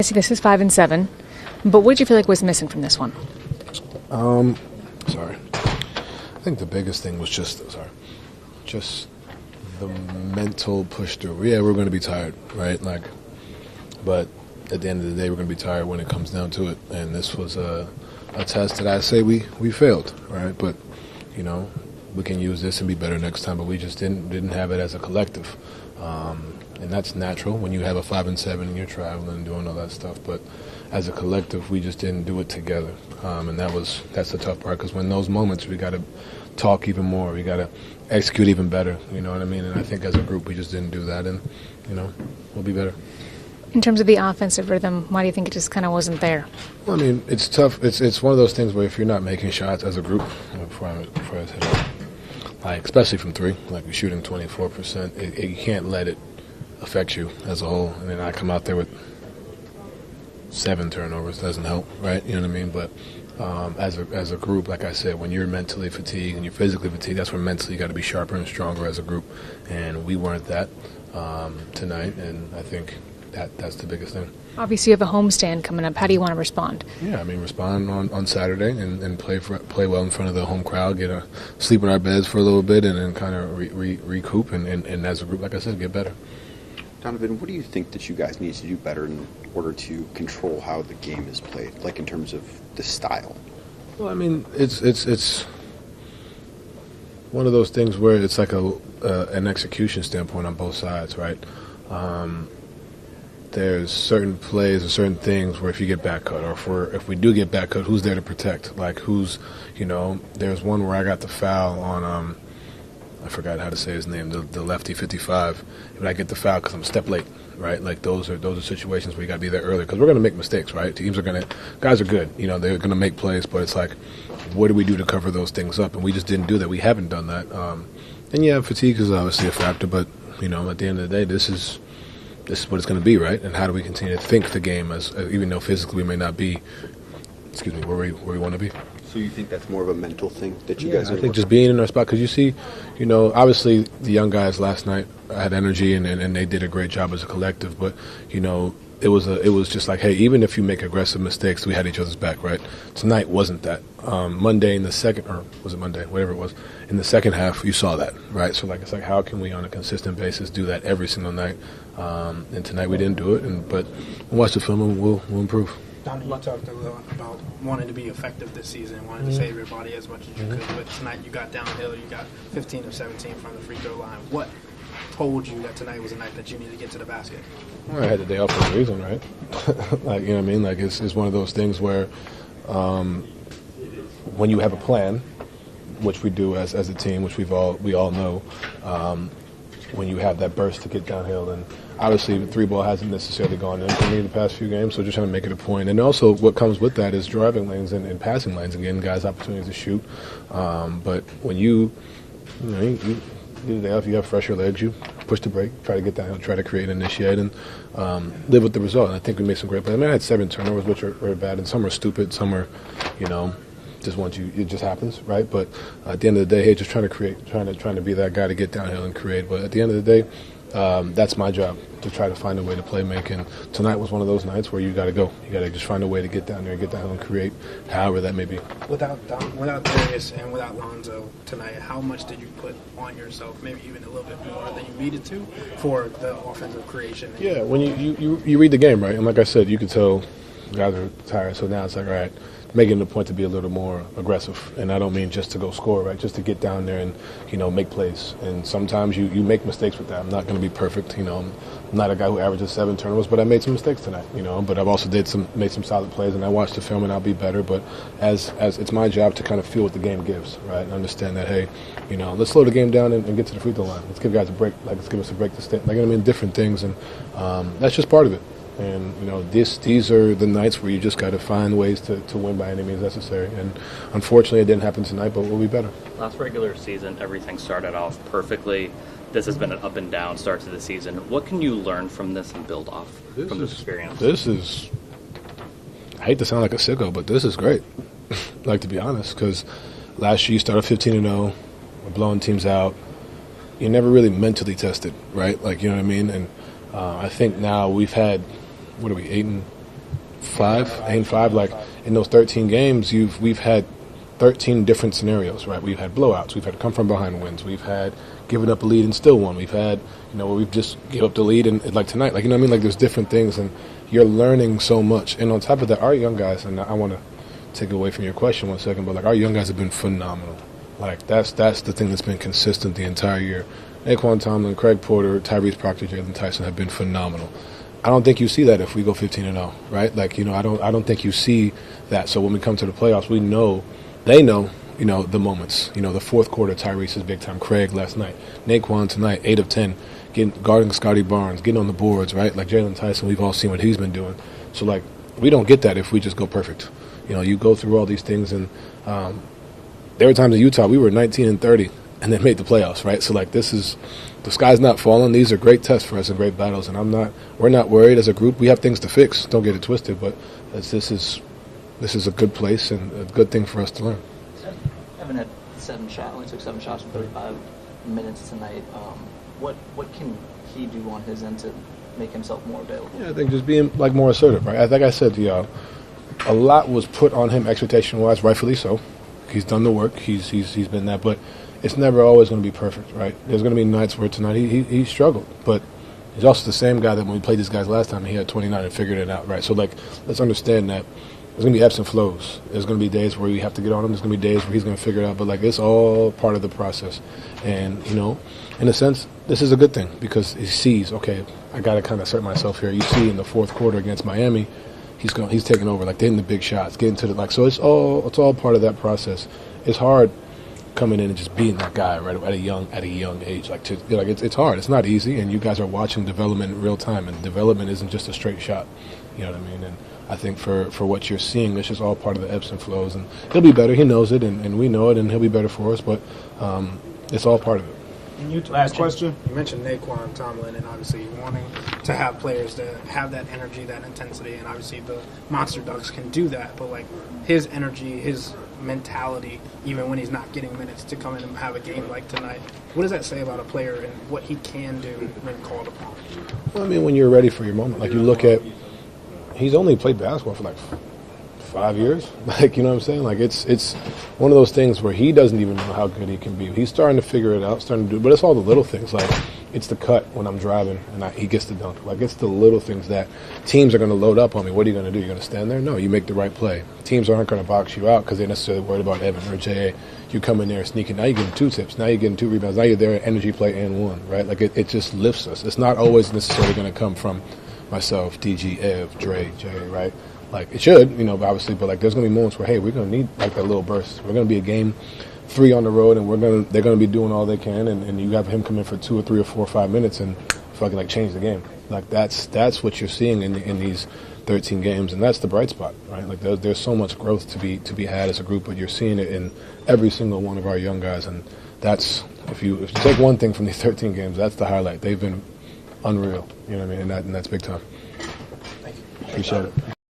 I see this is 5 and 7, but what did you feel like was missing from this one? Sorry. I think the biggest thing was just the mental push through. Yeah, we're going to be tired, right? But at the end of the day, we're going to be tired when it comes down to it. And this was a test that I say we failed, right? But we can use this and be better next time. But we just didn't have it as a collective, and that's natural when you have a 5 and 7 and you're traveling and doing all that stuff. But as a collective, we just didn't do it together, and that's the tough part. Because when those moments, we got to talk even more. We got to execute even better. You know what I mean? And I think as a group, we just didn't do that, and we'll be better. In terms of the offensive rhythm, why do you think it just kind of wasn't there? Well, I mean, it's tough. It's one of those things where if you're not making shots as a group, before I hit it, especially from three, like we're shooting 24%, you can't let it affect you as a whole. And then I come out there with 7 turnovers, doesn't help, right? You know what I mean? But as a group, like I said, when you're mentally fatigued and you're physically fatigued, that's when mentally you got to be sharper and stronger as a group. And we weren't that tonight, and I think that's the biggest thing. Obviously, you have a homestand coming up. How do you want to respond? Yeah, I mean, respond on Saturday and play well in front of the home crowd, sleep in our beds for a little bit, and then kind of recoup, and as a group, like I said, get better. Donovan, what do you think that you guys need to do better in order to control how the game is played, like in terms of the style? Well, I mean, it's one of those things where it's like an execution standpoint on both sides, right? There's certain plays or certain things where if you get back cut, or if we do get back cut, who's there to protect? Like there's one where I got the foul on I forgot how to say his name, the lefty 55, but I get the foul because I'm a step late, right? Like those are situations where you got to be there early because we're going to make mistakes, right? Guys are good, they're going to make plays, but it's like, what do we do to cover those things up? And we just didn't do that. We haven't done that. And yeah, fatigue is obviously a factor, but at the end of the day, this is what it's going to be, right? And how do we continue to think the game as even though physically we may not be, where we want to be? So you think that's more of a mental thing that you guys? I think just being in our spot, because you see, obviously the young guys last night had energy and they did a great job as a collective, but it was just like, hey, even if you make aggressive mistakes, we had each other's back, right? Tonight wasn't that. Monday in the second, or was it Monday? Whatever it was, in the second half, you saw that, right? So it's like, how can we on a consistent basis do that every single night? And tonight we didn't do it, but we'll watch the film and we'll improve. Don, you talked a little about wanting to be effective this season, wanting to save your body as much as you could, but tonight you got downhill, you got 15 of 17 from the free throw line. What told you that tonight was a night that you needed to get to the basket? Well, I had the day off for a reason, right? Like, you know what I mean? Like, it's one of those things where when you have a plan, which we do as a team, which we all know, when you have that burst to get downhill, and obviously the three ball hasn't necessarily gone in for me the past few games, so just trying to make it a point. And also what comes with that is driving lanes and passing lanes and getting guys opportunities to shoot. But when you get the day off, you have fresher legs, you push the brake, try to get downhill, try to create and initiate, and live with the result. And I think we made some great plays. I mean, I had 7 turnovers, which are bad, and some are stupid, some are, it just happens, right? But at the end of the day, hey, just trying to create, trying to be that guy to get downhill and create. But at the end of the day, that's my job, to try to find a way to play make. And tonight was one of those nights where you got to go. You got to just find a way to get down there, get downhill and create, however that may be. Without Darius and without Lonzo tonight, how much did you put on yourself, maybe even a little bit more than you needed to, for the offensive creation? Yeah, when you read the game, right? And like I said, you could tell guys are tired. So now it's like, all right, making it a point to be a little more aggressive. And I don't mean just to go score, right? Just to get down there and, make plays. And sometimes you make mistakes with that. I'm not going to be perfect. I'm not a guy who averages 7 turnovers, but I made some mistakes tonight, But I've also made some solid plays, and I watched the film and I'll be better. But as it's my job to kind of feel what the game gives, right? And understand that, hey, let's slow the game down and get to the free throw line. Let's give guys a break. Let's give us a break to stay. Different things. And that's just part of it. And, these are the nights where you just got to find ways to win by any means necessary. And unfortunately, it didn't happen tonight, but we'll be better. Last regular season, everything started off perfectly. This has been an up and down start to the season. What can you learn from this and build off from this experience? This is, I hate to sound like a sicko, but this is great. To be honest, because last year you started 15-0, we're blowing teams out. You're never really mentally tested, right? You know what I mean? And I think now we've had, 8 8-5. Like in those 13 games, we've had 13 different scenarios, right? We've had blowouts, we've had come from behind wins, we've had given up a lead and still won, we've had, where we've just give up the lead and like tonight, like, like there's different things, and you're learning so much. And on top of that, our young guys, and I want to take away from your question 1 second, but like our young guys have been phenomenal. Like that's the thing that's been consistent the entire year. Naquan Tomlin, Craig Porter, Tyrese Proctor, Jalen Tyson have been phenomenal. I don't think you see that if we go 15-0, right? Like, I don't think you see that. So when we come to the playoffs, we know, they know, the moments. The fourth quarter, Tyrese is big time. Craig last night. Naquan tonight, 8 of 10, guarding Scotty Barnes, getting on the boards, right? Like Jalen Tyson, we've all seen what he's been doing. So, like, we don't get that if we just go perfect. You go through all these things, and there were times in Utah we were 19-30 and then made the playoffs, right? So, like, the sky's not falling. These are great tests for us and great battles, and we're not worried as a group. We have things to fix. Don't get it twisted, but this is a good place and a good thing for us to learn. Evan had only took 7 shots in 35 minutes tonight. What can he do on his end to make himself more available? Yeah, I think just being like more assertive, right? Like I said to y'all, a lot was put on him expectation-wise, rightfully so. He's done the work. He's been that, but it's never always going to be perfect, right? There's going to be nights where tonight he struggled, but he's also the same guy that when we played these guys last time, he had 29 and figured it out, right? So, like, let's understand that there's going to be ebbs and flows. There's going to be days where we have to get on him. There's going to be days where he's going to figure it out, but, like, it's all part of the process. And, in a sense, this is a good thing because he sees, okay, I got to kind of assert myself here. You see in the fourth quarter against Miami, he's taking over, like, they're hitting the big shots, getting to the, like, so it's all part of that process. It's hard coming in and just being that guy right at a young age, it's hard. It's not easy, and you guys are watching development in real time, and development isn't just a straight shot. You know what I mean? And I think for what you're seeing, it's just all part of the ebbs and flows. And he'll be better. He knows it, and we know it, and he'll be better for us. But it's all part of it. Last question. You mentioned Naquan Tomlin, and obviously wanting to have players that have that energy, that intensity, and obviously the Monster Ducks can do that. But like his energy, his mentality, even when he's not getting minutes, to come in and have a game like tonight, what does that say about a player and what he can do when called upon? Well, I mean, when you're ready for your moment, like you look at, he's only played basketball for like 5 years. Like, you know what I'm saying? Like, it's one of those things where he doesn't even know how good he can be. He's starting to figure it out, starting to do, but it's all the little things. Like, it's the cut when I'm driving and he gets the dunk. Like, it's the little things that teams are going to load up on me. What are you going to do? You're going to stand there? No, you make the right play. Teams aren't going to box you out because they're necessarily worried about Evan or J.A. You come in there sneaking. Now you're getting 2 tips. Now you're getting 2 rebounds. Now you're there, energy play and 1, right? Like, it just lifts us. It's not always necessarily going to come from myself, DG, Ev, Dre, Jay, right? Like, it should, obviously, but, like, there's going to be moments where, hey, we're going to need, like, that little burst. We're going to be a game 3 on the road, and they're going to be doing all they can, and you have him come in for 2 or 3 or 4 or 5 minutes and fucking, like, change the game. Like, that's what you're seeing in these 13 games, and that's the bright spot, right? Like, there's so much growth to be had as a group, but you're seeing it in every single one of our young guys, and that's, if you take one thing from these 13 games, that's the highlight. They've been unreal, you know what I mean, and that's big time. Thank you. Appreciate it.